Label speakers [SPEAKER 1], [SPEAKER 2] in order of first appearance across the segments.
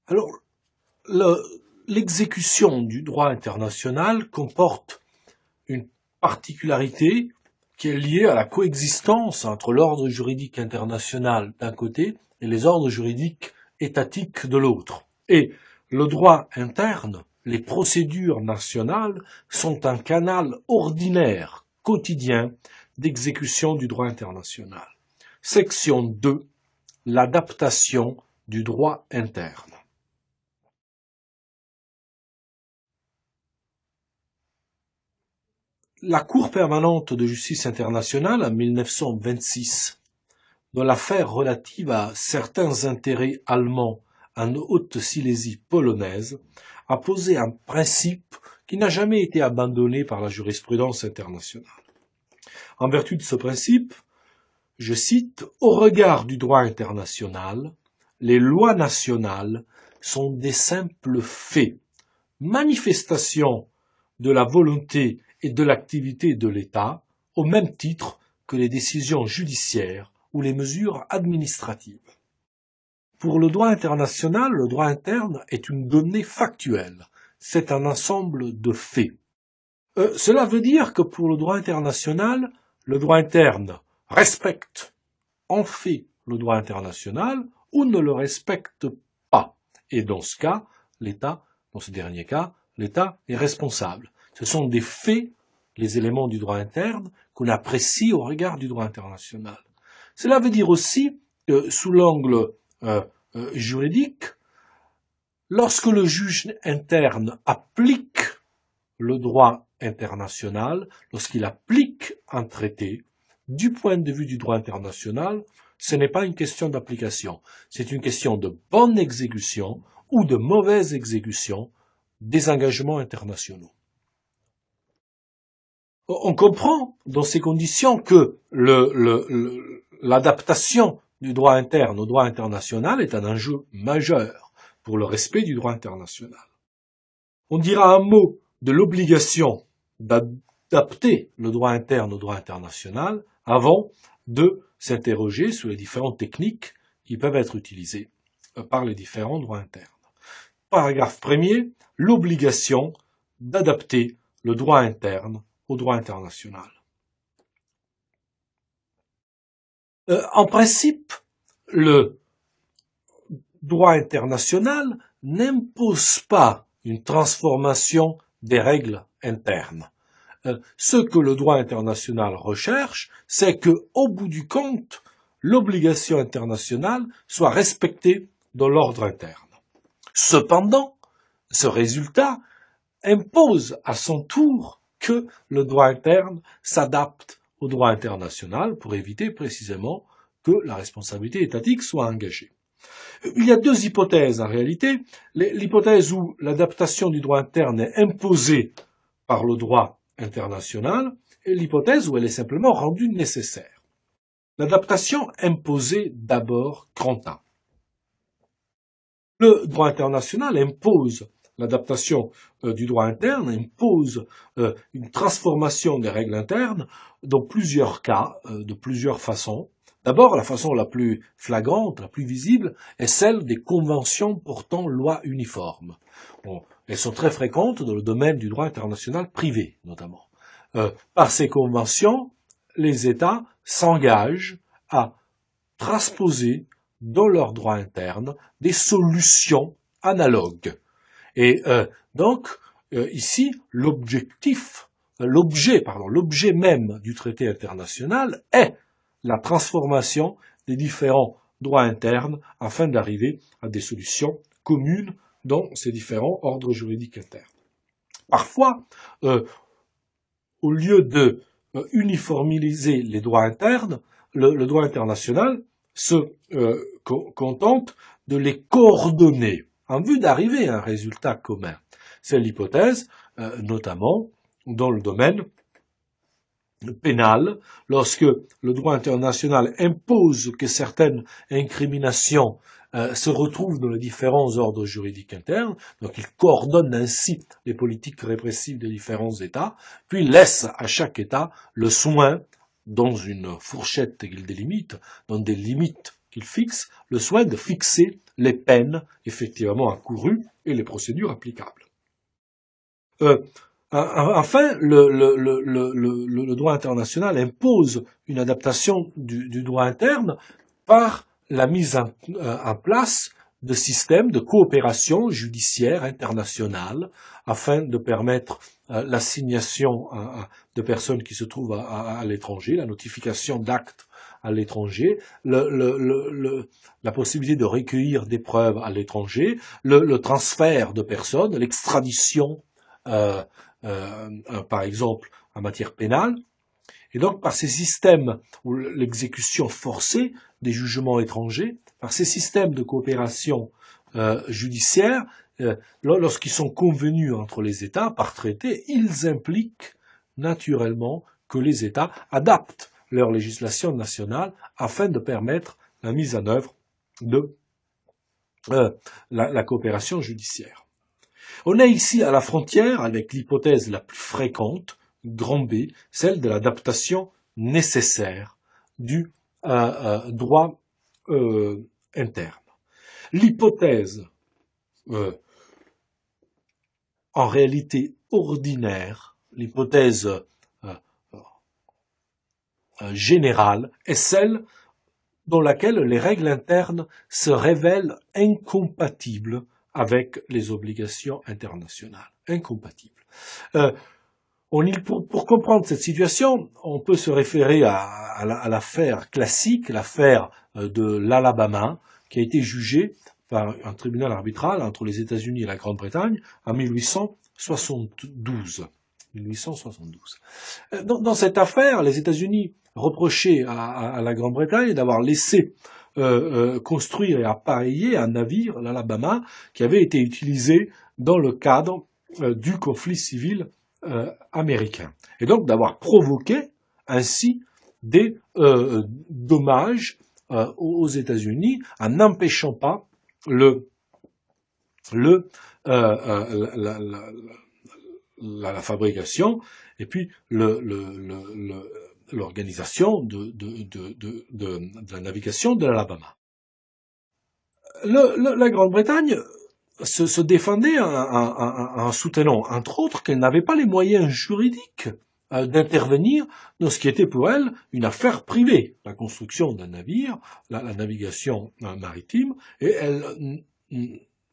[SPEAKER 1] Alors, l'exécution du droit international comporte une particularité qui est liée à la coexistence entre l'ordre juridique international d'un côté et les ordres juridiques étatiques de l'autre. Et le droit interne, les procédures nationales, sont un canal ordinaire, quotidien, d'exécution du droit international. Section 2. L'adaptation du droit interne. La Cour permanente de justice internationale, en 1926, dans l'affaire relative à certains intérêts allemands en Haute-Silésie polonaise, a posé un principe qui n'a jamais été abandonné par la jurisprudence internationale. En vertu de ce principe, je cite, « Au regard du droit international, les lois nationales sont des simples faits, manifestations de la volonté et de l'activité de l'État, au même titre que les décisions judiciaires ou les mesures administratives. » Pour le droit international, le droit interne est une donnée factuelle. C'est un ensemble de faits. Cela veut dire que pour le droit international, le droit interne respecte en fait le droit international ou ne le respecte pas. Et dans ce cas, l'État, dans ce dernier cas, l'État est responsable. Ce sont des faits, les éléments du droit interne, qu'on apprécie au regard du droit international. Cela veut dire aussi, sous l'angle juridique, lorsque le juge interne applique le droit international, lorsqu'il applique un traité, du point de vue du droit international, ce n'est pas une question d'application, c'est une question de bonne exécution ou de mauvaise exécution des engagements internationaux. On comprend dans ces conditions que l'adaptation du droit interne au droit international est un enjeu majeur pour le respect du droit international. On dira un mot de l'obligation d'adapter le droit interne au droit international avant de s'interroger sur les différentes techniques qui peuvent être utilisées par les différents droits internes. Paragraphe 1er, l'obligation d'adapter le droit interne au droit international. En principe, le droit international n'impose pas une transformation des règles internes. Ce que le droit international recherche, c'est que, au bout du compte, l'obligation internationale soit respectée dans l'ordre interne. Cependant, ce résultat impose à son tour que le droit interne s'adapte au droit international pour éviter précisément que la responsabilité étatique soit engagée. Il y a deux hypothèses en réalité. L'hypothèse où l'adaptation du droit interne est imposée par le droit international et l'hypothèse où elle est simplement rendue nécessaire. L'adaptation imposée d'abord grand A. Le droit international impose l'adaptation du droit interne, impose une transformation des règles internes dans plusieurs cas, de plusieurs façons. D'abord, la façon la plus flagrante, la plus visible, est celle des conventions portant loi uniforme. Elles sont très fréquentes dans le domaine du droit international privé, notamment. Par ces conventions, les États s'engagent à transposer dans leur droit interne des solutions analogues. Et donc, ici, l'objet même du traité international est la transformation des différents droits internes afin d'arriver à des solutions communes dans ces différents ordres juridiques internes. Parfois, au lieu de uniformiser les droits internes, le droit international se contente de les coordonner en vue d'arriver à un résultat commun. C'est l'hypothèse, notamment dans le domaine pénal, lorsque le droit international impose que certaines incriminations se retrouvent dans les différents ordres juridiques internes, donc il coordonne ainsi les politiques répressives des différents États, puis laisse à chaque État le soin, dans une fourchette qu'il délimite, dans des limites qu'il fixe le soin de fixer les peines effectivement encourues et les procédures applicables. Enfin, le droit international impose une adaptation du droit interne par la mise en place de systèmes de coopération judiciaire internationale afin de permettre l'assignation de personnes qui se trouvent à l'étranger, la notification d'actes à l'étranger, la possibilité de recueillir des preuves à l'étranger, le transfert de personnes, l'extradition, par exemple, en matière pénale. Et donc, par ces systèmes où l'exécution forcée des jugements étrangers, par ces systèmes de coopération judiciaire, lorsqu'ils sont convenus entre les États par traité, ils impliquent naturellement que les États adaptent leur législation nationale afin de permettre la mise en œuvre de la coopération judiciaire. On est ici à la frontière avec l'hypothèse la plus fréquente, grand B, celle de l'adaptation nécessaire du droit interne. L'hypothèse, en réalité ordinaire, l'hypothèse générale, est celle dans laquelle les règles internes se révèlent incompatibles avec les obligations internationales. Incompatibles. Pour comprendre cette situation, on peut se référer à l'affaire classique, l'affaire de l'Alabama, qui a été jugée par un tribunal arbitral entre les États-Unis et la Grande-Bretagne en 1872. Dans cette affaire, les États-Unis reprochaient à la Grande-Bretagne d'avoir laissé construire et appareiller un navire, l'Alabama, qui avait été utilisé dans le cadre du conflit civil américain. Et donc d'avoir provoqué ainsi des dommages aux États-Unis en n'empêchant pas la fabrication et puis l'organisation de la navigation de l'Alabama. La Grande-Bretagne se défendait en soutenant, entre autres, qu'elle n'avait pas les moyens juridiques d'intervenir dans ce qui était pour elle une affaire privée, la construction d'un navire, la navigation maritime, et elle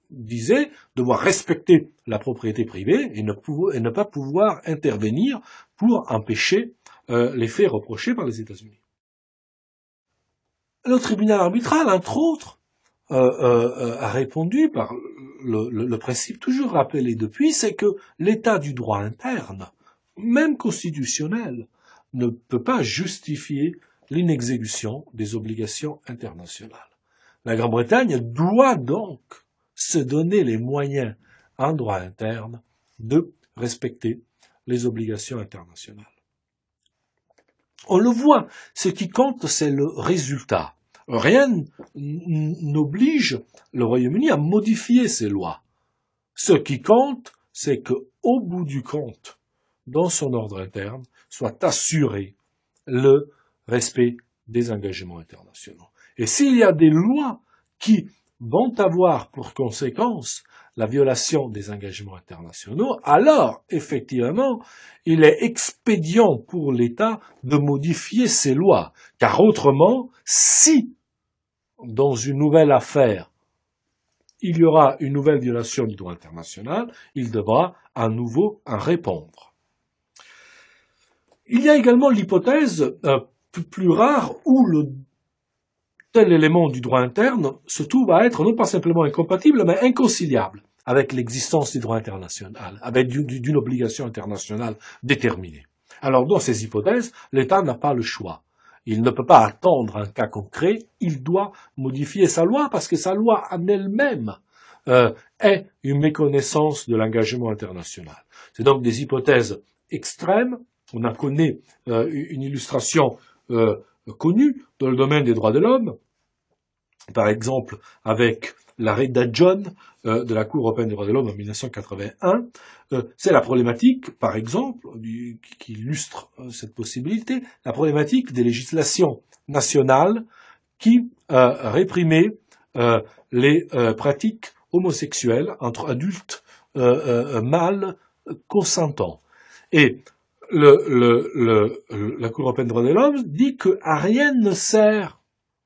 [SPEAKER 1] disait devoir respecter la propriété privée et ne pas pouvoir intervenir pour empêcher les faits reprochés par les États-Unis. Le tribunal arbitral, entre autres, a répondu par le principe toujours rappelé depuis, c'est que l'état du droit interne, même constitutionnel, ne peut pas justifier l'inexécution des obligations internationales. La Grande-Bretagne doit donc se donner les moyens en droit interne de respecter les obligations internationales. On le voit, ce qui compte, c'est le résultat. Rien n'oblige le Royaume-Uni à modifier ses lois. Ce qui compte, c'est qu'au bout du compte, dans son ordre interne, soit assuré le respect des engagements internationaux. Et s'il y a des lois qui vont avoir pour conséquence la violation des engagements internationaux, alors, effectivement, il est expédient pour l'État de modifier ses lois. Car autrement, si, dans une nouvelle affaire, il y aura une nouvelle violation du droit international, il devra à nouveau en répondre. Il y a également l'hypothèse plus rare où tel élément du droit interne se trouve à être non pas simplement incompatible, mais inconciliable avec l'existence du droit international, avec d'une obligation internationale déterminée. Alors, dans ces hypothèses, l'État n'a pas le choix. Il ne peut pas attendre un cas concret, il doit modifier sa loi parce que sa loi en elle-même est une méconnaissance de l'engagement international. C'est donc des hypothèses extrêmes. On en connaît une illustration connue dans le domaine des droits de l'homme, par exemple avec l'arrêt d'Adjon de la Cour européenne des droits de l'homme en 1981. C'est la problématique, par exemple, qui illustre cette possibilité, la problématique des législations nationales qui réprimait les pratiques homosexuelles entre adultes mâles consentants. Et la Cour européenne des droits de l'homme dit que à rien ne sert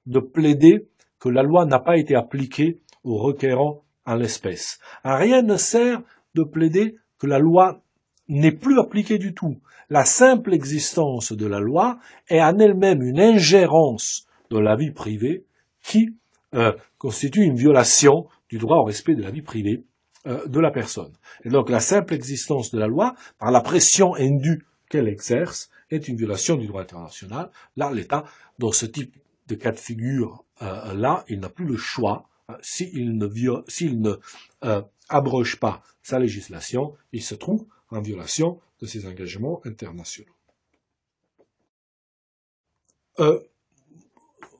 [SPEAKER 1] de plaider que la loi n'a pas été appliquée aux requérants en l'espèce. À rien ne sert de plaider que la loi n'est plus appliquée du tout. La simple existence de la loi est en elle-même une ingérence dans la vie privée qui constitue une violation du droit au respect de la vie privée de la personne. Et donc la simple existence de la loi, par la pression indue qu'elle exerce, est une violation du droit international. Là, l'État, dans ce type de cas de figure, là, il n'a plus le choix. S'il ne abroge pas sa législation, il se trouve en violation de ses engagements internationaux.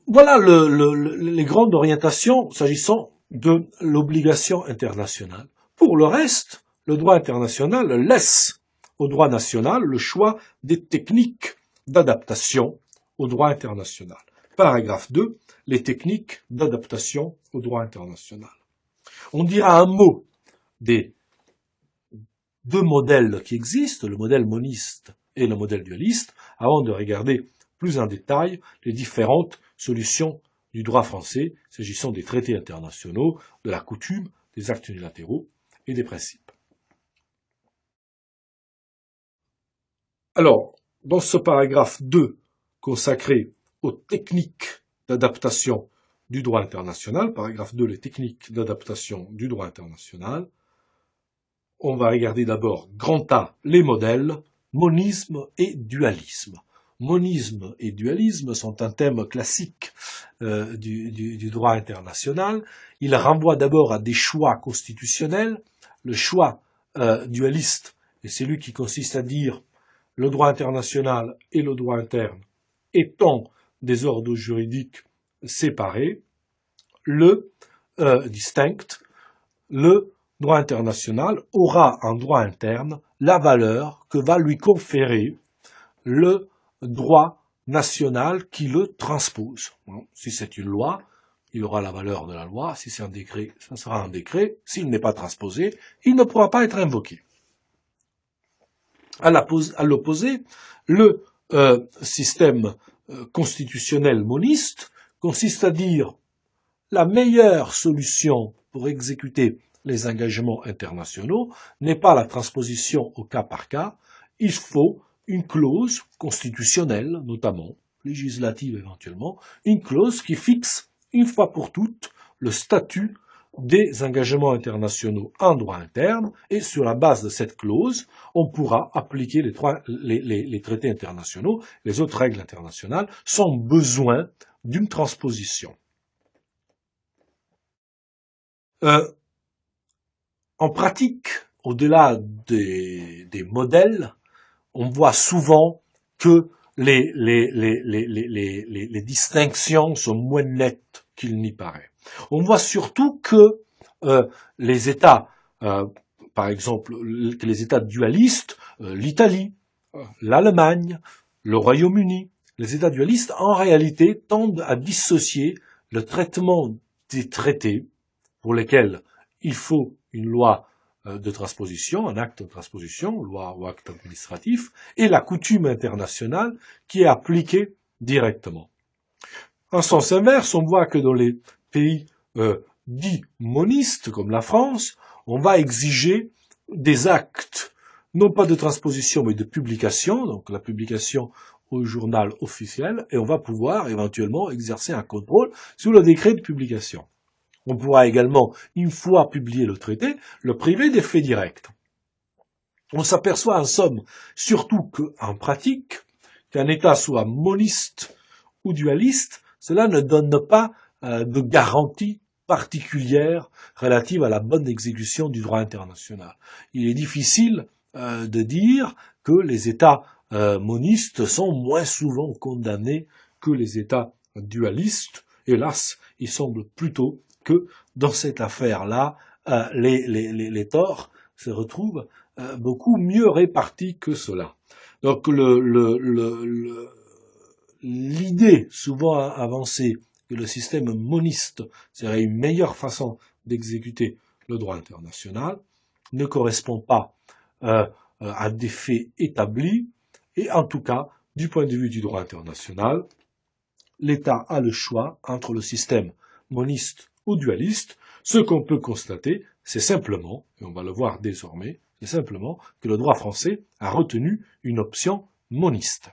[SPEAKER 1] Voilà les grandes orientations s'agissant de l'obligation internationale. Pour le reste, le droit international laisse au droit national le choix des techniques d'adaptation au droit international. Paragraphe 2, les techniques d'adaptation au droit international. On dira un mot des deux modèles qui existent, le modèle moniste et le modèle dualiste, avant de regarder plus en détail les différentes solutions du droit français, s'agissant des traités internationaux, de la coutume, des actes unilatéraux et des principes. Alors, dans ce paragraphe 2 consacré aux techniques d'adaptation du droit international, paragraphe 2, les techniques d'adaptation du droit international, on va regarder d'abord grand A, les modèles, monisme et dualisme. Monisme et dualisme sont un thème classique du droit international. Il renvoie d'abord à des choix constitutionnels. Le choix dualiste est celui qui consiste à dire le droit international et le droit interne étant des ordres juridiques séparés, distinct, le droit international aura en droit interne la valeur que va lui conférer le droit national qui le transpose. Si c'est une loi, il aura la valeur de la loi. Si c'est un décret, ça sera un décret. S'il n'est pas transposé, il ne pourra pas être invoqué. À l'opposé, le système constitutionnel moniste consiste à dire la meilleure solution pour exécuter les engagements internationaux n'est pas la transposition au cas par cas, il faut une clause constitutionnelle, notamment, législative éventuellement, une clause qui fixe une fois pour toutes le statut des engagements internationaux en droit interne, et sur la base de cette clause, on pourra appliquer les traités internationaux, les autres règles internationales, sans besoin d'une transposition. En pratique, au-delà des modèles, on voit souvent que les distinctions sont moins nettes qu'il n'y paraît. On voit surtout que les États, par exemple, que les États dualistes, l'Italie, l'Allemagne, le Royaume-Uni, les États dualistes, en réalité, tendent à dissocier le traitement des traités, pour lesquels il faut une loi de transposition, un acte de transposition, loi ou acte administratif, et la coutume internationale qui est appliquée directement. En sens inverse, on voit que dans les pays dits monistes, comme la France, on va exiger des actes, non pas de transposition, mais de publication, donc la publication au journal officiel, et on va pouvoir éventuellement exercer un contrôle sur le décret de publication. On pourra également, une fois publié le traité, le priver d'effet direct. On s'aperçoit en somme, surtout qu'en pratique, qu'un État soit moniste ou dualiste, cela ne donne pas de garantie particulière relative à la bonne exécution du droit international. Il est difficile de dire que les États monistes sont moins souvent condamnés que les États dualistes. Hélas, il semble plutôt que dans cette affaire-là, les torts se retrouvent beaucoup mieux répartis que cela. Donc l'idée souvent avancée que le système moniste serait une meilleure façon d'exécuter le droit international, ne correspond pas à des faits établis, et en tout cas, du point de vue du droit international, l'État a le choix entre le système moniste ou dualiste. Ce qu'on peut constater, c'est simplement, et on va le voir désormais, c'est simplement que le droit français a retenu une option moniste.